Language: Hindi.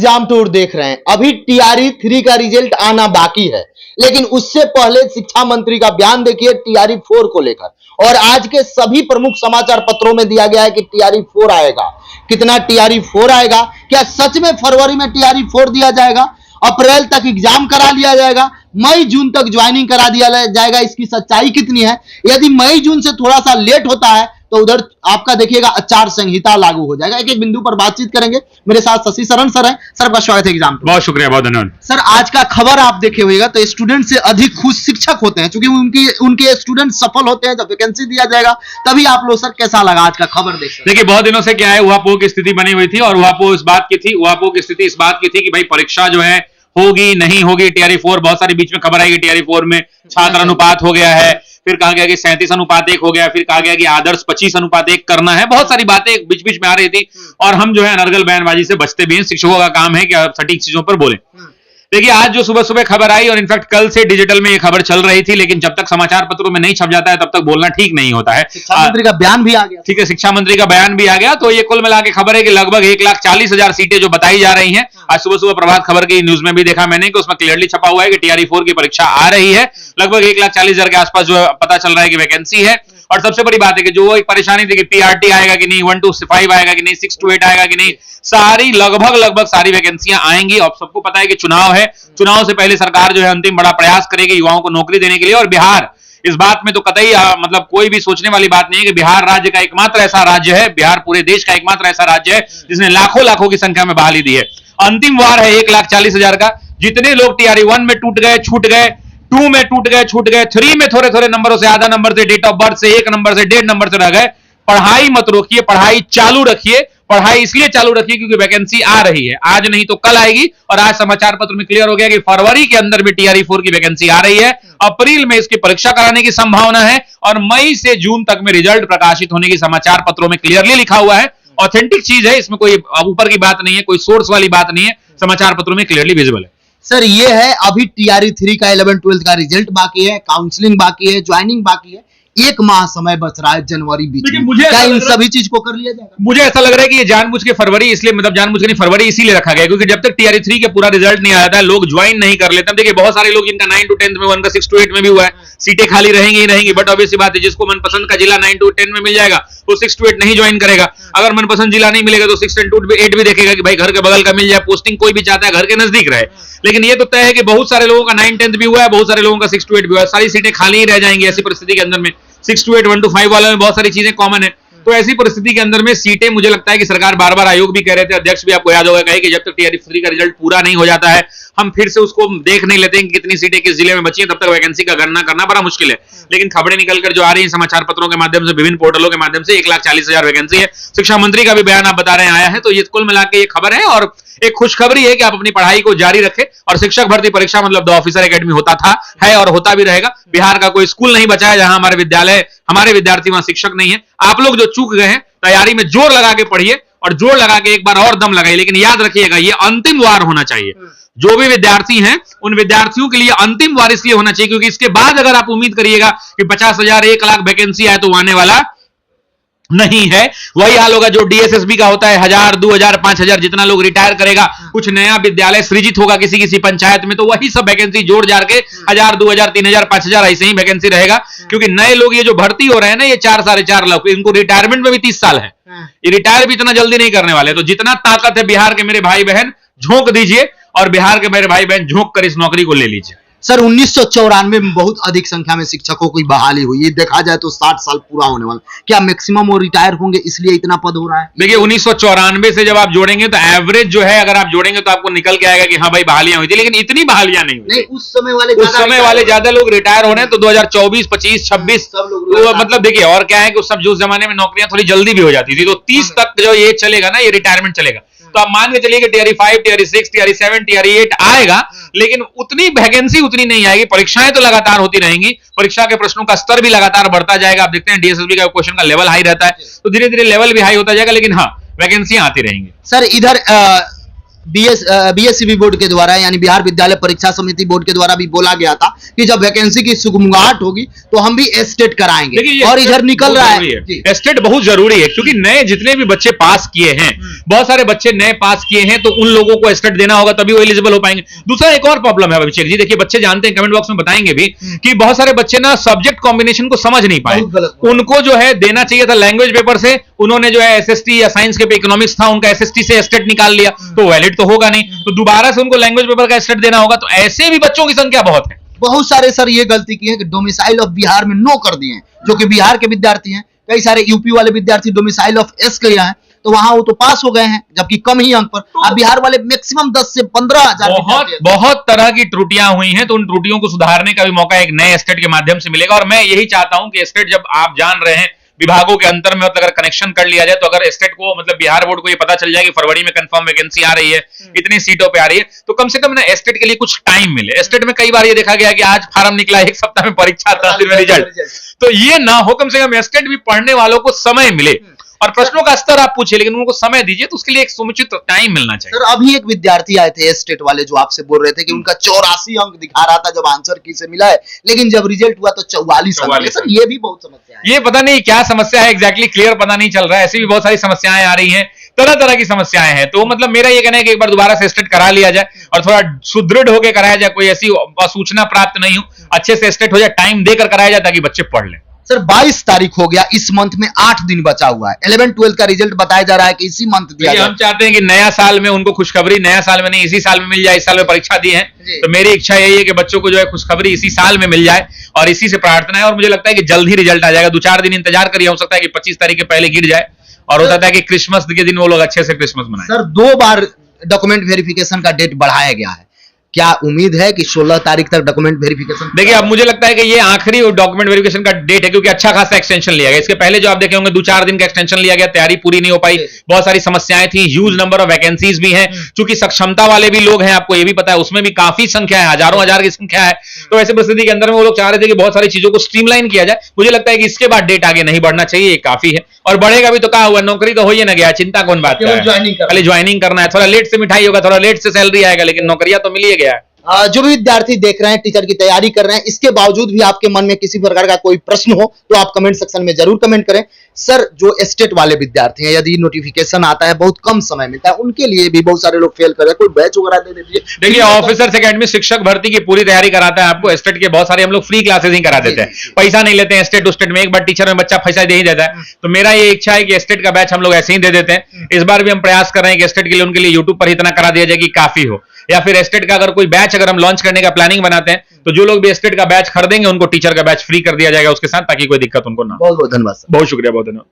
एग्जाम टूर देख रहे हैं। अभी टीआरई 3 का रिजल्ट आना बाकी है, लेकिन उससे पहले शिक्षा मंत्री का बयान देखिए टीआरई 4 को लेकर। और आज के सभी प्रमुख समाचार पत्रों में दिया गया है कि टीआरई 4 आएगा। कितना टीआरई 4 आएगा? क्या सच में फरवरी में टीआरई 4 दिया जाएगा? अप्रैल तक एग्जाम करा लिया जाएगा, मई जून तक ज्वाइनिंग करा दिया जाएगा? इसकी सच्चाई कितनी है? यदि मई जून से थोड़ा सा लेट होता है तो उधर आपका देखिएगा आचार संहिता लागू हो जाएगा। एक एक बिंदु पर बातचीत करेंगे। मेरे साथ शशि शरण सर हैं। सर आपका स्वागत है एग्जाम। बहुत शुक्रिया, बहुत धन्यवाद। सर आज का खबर आप देखे होगा तो स्टूडेंट से अधिक खुश शिक्षक होते हैं, क्योंकि उनके स्टूडेंट सफल होते हैं। जब वैकेंसी दिया जाएगा तभी आप लोग, सर कैसा लगा आज का खबर देख? देखिए बहुत दिनों से क्या है, उहापोह की स्थिति बनी हुई थी और उहापोह की स्थिति इस बात की थी कि भाई परीक्षा जो है होगी नहीं होगी। टीआरई 4 बहुत सारी बीच में खबर आई कि टीआरई 4 में छात्र अनुपात हो गया है, फिर कहा गया कि 37:1 हो गया, फिर कहा गया कि आदर्श 25:1 करना है। बहुत सारी बातें बीच बीच में आ रही थी और हम जो है अनर्गल बयानबाजी से बचते भी हैं। शिक्षकों का काम है कि सटीक चीजों पर बोले। देखिए आज जो सुबह सुबह खबर आई और इनफैक्ट कल से डिजिटल में ये खबर चल रही थी, लेकिन जब तक समाचार पत्रों में नहीं छप जाता है तब तक बोलना ठीक नहीं होता है। शिक्षा मंत्री का बयान भी आ गया। ठीक है, शिक्षा मंत्री का बयान भी आ गया। तो ये कुल मिला के खबर है कि लगभग 1,40,000 सीटें जो बताई जा रही हैं। आज सुबह सुबह प्रभात खबर की न्यूज में भी देखा मैंने कि उसमें क्लियरली छपा हुआ है कि टीआरई 4 की परीक्षा आ रही है। लगभग 1,40,000 के आसपास जो पता चल रहा है कि वैकेंसी है। और सबसे बड़ी बात है कि जो एक परेशानी थी कि पीआरटी आएगा कि नहीं, 1 to 5 आएगा कि नहीं, 6 to 8 आएगा कि नहीं, सारी लगभग सारी वैकेंसियां आएंगी। और सबको पता है कि चुनाव है, चुनाव से पहले सरकार जो है अंतिम बड़ा प्रयास करेगी युवाओं को नौकरी देने के लिए। और बिहार इस बात में तो कतई मतलब कोई भी सोचने वाली बात नहीं है कि बिहार राज्य का एकमात्र ऐसा राज्य है, बिहार पूरे देश का एकमात्र ऐसा राज्य है जिसने लाखों की संख्या में बहाली दी है। अंतिम वार है 1,40,000 का। जितने लोग टीआरई 1 में टूट गए, छूट गए, 2 में टूट गए, छूट गए, 3 में थोड़े नंबरों से, आधा नंबर से, डेट ऑफ बर्थ से, 1 नंबर से, 1.5 नंबर से रह गए, पढ़ाई मत रोकिए, पढ़ाई चालू रखिए। पढ़ाई इसलिए चालू रखिए क्योंकि वैकेंसी आ रही है, आज नहीं तो कल आएगी। और आज समाचार पत्र में क्लियर हो गया कि फरवरी के अंदर भी टीआरई 4 की वैकेंसी आ रही है। अप्रैल में इसकी परीक्षा कराने की संभावना है और मई से जून तक में रिजल्ट प्रकाशित होने की समाचार पत्रों में क्लियरली लिखा हुआ है। ऑथेंटिक चीज है, इसमें कोई ऊपर की बात नहीं है, कोई सोर्स वाली बात नहीं है, समाचार पत्रों में क्लियरली विजिबल है। सर ये है अभी टीआरई 3 का 11-12 का रिजल्ट बाकी है, काउंसलिंग बाकी है, ज्वाइनिंग बाकी है, 1 माह समय बच रहा है जनवरी बीच में। क्या इन सभी चीज को कर लिया जाएगा? मुझे ऐसा लग रहा है कि ये जानबूझ के फरवरी, इसलिए मतलब जानबूझ के नहीं, फरवरी इसीलिए रखा गया क्योंकि जब तक टीआरई 3 का पूरा रिजल्ट नहीं आता है लोग ज्वाइन नहीं कर लेते। देखिए बहुत सारे लोग जिनका 9 to 10 में, उनका 6 to 8 में भी हुआ है, सीटें खाली रहेंगी ही रहेंगी। बट ऑब्वियसली बात है, जिसको मनपसंद का जिला 9 to 10 में मिल जाएगा वो 6 to 8 नहीं ज्वाइन करेगा। अगर मनपसंद जिला नहीं मिलेगा तो 6 to 8 भी देखेगा कि भाई घर के बगल का मिल जाए। पोस्टिंग कोई भी चाहता है घर के नजदीक रहे, लेकिन ये तो तय है कि बहुत सारे लोगों का 9-10 भी हुआ है, बहुत सारे लोगों का 6 to 8 भी हुआ है। सारी सीटें खाली ही रह जाएंगी ऐसी परिस्थिति के अंदर में। 6 to 8, 1 to 5 वालों में बहुत सारी चीजें कॉमन है। तो ऐसी परिस्थिति के अंदर में सीटें, मुझे लगता है कि सरकार बार बार, आयोग भी कह रहे थे, अध्यक्ष भी आपको याद होगा कहे कि जब तक टीआरई 3 का रिजल्ट पूरा नहीं हो जाता है हम फिर से उसको देख नहीं लेते हैं कि कितनी सीटें किस जिले में बची हैं, तब तक वैकेंसी का गणना करना बड़ा मुश्किल है। लेकिन खबरें निकलकर जो आ रही हैं समाचार पत्रों के माध्यम से, विभिन्न पोर्टलों के माध्यम से, 1,40,000 वैकेंसी है। शिक्षा मंत्री का भी बयान आप बता रहे हैं आया है। तो ये कुल मिला के ये खबर है और एक खुशखबरी है कि आप अपनी पढ़ाई को जारी रखें। और शिक्षक भर्ती परीक्षा मतलब द ऑफिसर एकेडमी होता था, है और होता भी रहेगा। बिहार का कोई स्कूल नहीं बचा है जहां हमारे विद्यार्थी वहां शिक्षक नहीं है। आप लोग जो चूक गए हैं, तैयारी में जोर लगा के पढ़िए और जोर लगा के एक बार और दम लगाइए। लेकिन याद रखिएगा ये अंतिम वार होना चाहिए। जो भी विद्यार्थी हैं उन विद्यार्थियों के लिए अंतिम वार इसलिए होना चाहिए क्योंकि इसके बाद अगर आप उम्मीद करिएगा कि 50,000, 1,00,000 वैकेंसी आए तो आने वाला नहीं है। वही हाल होगा जो डीएसएसबी का होता है, 1,000, 2,000, 5,000 जितना लोग रिटायर करेगा, कुछ नया विद्यालय सृजित होगा किसी पंचायत में, तो वही सब वैकेंसी जोड़ जार के 1,000, 2,000, 3,000, 5,000 ऐसे ही वैकेंसी रहेगा। क्योंकि नए लोग ये जो भर्ती हो रहे हैं ना, ये 4, 4.5 लाख, इनको रिटायरमेंट में भी 30 साल है। ये रिटायर भी इतना जल्दी नहीं करने वाले। तो जितना ताकत है बिहार के मेरे भाई बहन झोंक दीजिए और बिहार के मेरे भाई बहन झोंक कर इस नौकरी को ले लीजिए। सर 1994 में बहुत अधिक संख्या में शिक्षकों की बहाली हुई। ये देखा जाए तो 60 साल पूरा होने वाला, क्या मैक्सिमम वो रिटायर होंगे इसलिए इतना पद हो रहा है? देखिए 1994 से जब आप जोड़ेंगे तो एवरेज जो है, अगर आप जोड़ेंगे तो आपको निकल के आएगा कि हाँ भाई बहालियां हुई थी, लेकिन इतनी बहालियां नहीं हुई। उस समय वाले ज्यादा लोग रिटायर हो रहे हैं। तो 2024, 25, 26 मतलब देखिए, और क्या है कि उस जमाने में नौकरियां थोड़ी जल्दी भी हो जाती थी। तो 30 तक जो ये चलेगा ना, ये रिटायरमेंट चलेगा। तो आप मान के चलिए कि टीआरई 5, टीआरई 6, टीआरई 7, टीआरई 8 आएगा, लेकिन उतनी वैकेंसी उतनी नहीं आएगी। परीक्षाएं तो लगातार होती रहेंगी, परीक्षा के प्रश्नों का स्तर भी लगातार बढ़ता जाएगा। आप देखते हैं डीएसएसबी का क्वेश्चन का लेवल हाई रहता है, तो धीरे धीरे लेवल भी हाई होता जाएगा, लेकिन हाँ वैकेंसियां आती रहेंगी। सर इधर बीएससीबी बोर्ड के द्वारा यानी बिहार विद्यालय परीक्षा समिति बोर्ड के द्वारा भी बोला गया था कि जब वैकेंसी की सुगबुगाहट होगी तो हम भी एस्टेट कराएंगे, देखिए और इधर निकल रहा है। एस्टेट बहुत जरूरी है क्योंकि नए जितने भी बच्चे पास किए हैं, बहुत सारे बच्चे नए पास किए हैं, तो उन लोगों को एस्टेट देना होगा तभी वो एलिजिबल हो पाएंगे। दूसरा एक और प्रॉब्लम है अभिषेक जी, देखिए बच्चे जानते हैं, कमेंट बॉक्स में बताएंगे भी कि बहुत सारे बच्चे ना सब्जेक्ट कॉम्बिनेशन को समझ नहीं पाए। उनको जो है देना चाहिए था लैंग्वेज पेपर से, उन्होंने जो है एसएसटी या साइंस के पे इकोनॉमिक्स था, उनका एसएसटी से एस्टेट निकाल लिया, तो वैलिड तो होगा नहीं, तो दोबारा से उनको लैंग्वेज पेपर का एस्टेट देना होगा। तो ऐसे भी बच्चों की संख्या बहुत है। बहुत सारे सर ये गलती की है कि डोमिसाइल ऑफ बिहार में नो कर दिए हैं, जो कि बिहार के विद्यार्थी हैं। कई सारे यूपी वाले विद्यार्थी डोमिसाइल ऑफ एस के यहाँ है, तो वहां वो तो पास हो गए हैं, जबकि कम ही अंक पर। अब बिहार वाले मैक्सिमम 10 से 15 हजार बहुत तरह की त्रुटियां हुई हैं, तो उन त्रुटियों को सुधारने का भी मौका एक नए एस्टेट के माध्यम से मिलेगा। और मैं यही चाहता हूं कि एस्टेट जब आप जान रहे हैं विभागों के अंतर में, मतलब अगर कनेक्शन कर लिया जाए, तो अगर एस्टेट को मतलब बिहार बोर्ड को ये पता चल जाए कि फरवरी में कंफर्म वैकेंसी आ रही है, इतनी सीटों पे आ रही है, तो कम से कम ना एस्टेट के लिए कुछ टाइम मिले। एस्टेट में कई बार ये देखा गया कि आज फार्म निकला, एक सप्ताह में परीक्षा, 10 दिन में रिजल्ट, तो ये ना हो, कम से कम एस्टेट भी पढ़ने वालों को समय मिले। और प्रश्नों का स्तर आप पूछिए, लेकिन उनको समय दीजिए, तो उसके लिए एक समुचित टाइम मिलना चाहिए। सर अभी एक विद्यार्थी आए थे स्टेट वाले, जो आपसे बोल रहे थे कि उनका 84 अंक दिखा रहा था जब आंसर की से मिला है, लेकिन जब रिजल्ट हुआ तो 44 अंक। सर ये भी बहुत समस्या है, ये पता नहीं क्या समस्या है एग्जैक्टली, क्लियर पता नहीं चल रहा है। ऐसी भी बहुत सारी समस्याएं आ रही हैं, तरह तरह की समस्याएं हैं। तो मतलब मेरा ये कहना है कि एक बार दोबारा से एस्टेट करा लिया जाए और थोड़ा सुदृढ़ होकर कराया जाए, कोई ऐसी सूचना प्राप्त नहीं हो, अच्छे से एस्टेट हो जाए, टाइम देकर कराया जाए ताकि बच्चे पढ़ लें। सर 22 तारीख हो गया, इस मंथ में 8 दिन बचा हुआ है। 11-12 का रिजल्ट बताया जा रहा है कि इसी मंथ दिया जाए। हम चाहते हैं कि नया साल में उनको खुशखबरी, नया साल में नहीं इसी साल में मिल जाए। इस साल में परीक्षा दी है, तो मेरी इच्छा यही है कि बच्चों को जो है खुशखबरी इसी साल में मिल जाए, और इसी से प्रार्थना है। और मुझे लगता है कि जल्द ही रिजल्ट आ जाएगा। 2-4 दिन इंतजार करिए, हो सकता है कि 25 तारीख के पहले गिर जाए, और होता है कि क्रिसमस के दिन वो लोग अच्छे से क्रिसमस मनाएं। सर 2 बार डॉक्यूमेंट वेरिफिकेशन का डेट बढ़ाया गया है, क्या उम्मीद है कि 16 तारीख तक डॉक्यूमेंट वेरिफिकेशन? देखिए अब मुझे लगता है कि ये आखिरी डॉक्यूमेंट वेरिफिकेशन का डेट है, क्योंकि अच्छा खासा एक्सटेंशन लिया गया। इसके पहले जो आप देखे होंगे 2-4 दिन का एक्सटेंशन लिया गया, तैयारी पूरी नहीं हो पाई, बहुत सारी समस्याएं थी, ह्यूज नंबर ऑफ वैकेंसीज भी हैं, क्योंकि सक्षमता वाले भी लोग हैं, आपको ये भी पता है, उसमें भी काफी संख्या है, हजारों हजार की संख्या है। तो ऐसे परिस्थिति के अंदर में वो लोग चाह रहे थे कि बहुत सारी चीजों को स्ट्रीमलाइन किया जाए। मुझे लगता है कि इसके बाद डेट आगे नहीं बढ़ना चाहिए, ये काफी है। और बढ़ेगा भी तो क्या हुआ, नौकरी तो हो ही ना गया, चिंता कौन बात है, खाली ज्वाइनिंग करना है। थोड़ा लेट से मिठाई होगा, थोड़ा लेट से सैलरी आएगा, लेकिन नौकरियां तो मिल ही गया है। जो भी विद्यार्थी देख रहे हैं, टीचर की तैयारी कर रहे हैं, इसके बावजूद भी आपके मन में किसी प्रकार का कोई प्रश्न हो तो आप कमेंट सेक्शन में जरूर कमेंट करें। सर जो स्टेट वाले विद्यार्थी हैं, यदि नोटिफिकेशन आता है, बहुत कम समय मिलता है, उनके लिए भी बहुत सारे लोग फेल कर रहे हैं, कोई बैच वगैरह दे दीजिए। देखिए ऑफिसर्स एकेडमी शिक्षक भर्ती की पूरी तैयारी कराता है आपको। स्टेट के बहुत सारे हम लोग फ्री क्लासेस ही करा देते हैं, पैसा नहीं लेते हैं स्टेट टू स्टेट में। एक बार टीचर में बच्चा पैसा दे ही देता है। तो मेरा ये इच्छा है कि स्टेट का बैच हम लोग ऐसे ही दे देते हैं। इस बार भी हम प्रयास कर रहे हैं कि स्टेट के लिए उनके लिए यूट्यूब पर इतना करा दिया जाए कि काफी हो, या फिर स्टेट का अगर कोई बैच अगर हम लॉन्च करने का प्लानिंग बनाते हैं, तो जो लोग भी स्टेट का बैच खरीदेंगे उनको टीचर का बैच फ्री कर दिया जाएगा उसके साथ, ताकि कोई दिक्कत उनको ना। बहुत बहुत धन्यवाद। बहुत शुक्रिया, बहुत धन्यवाद।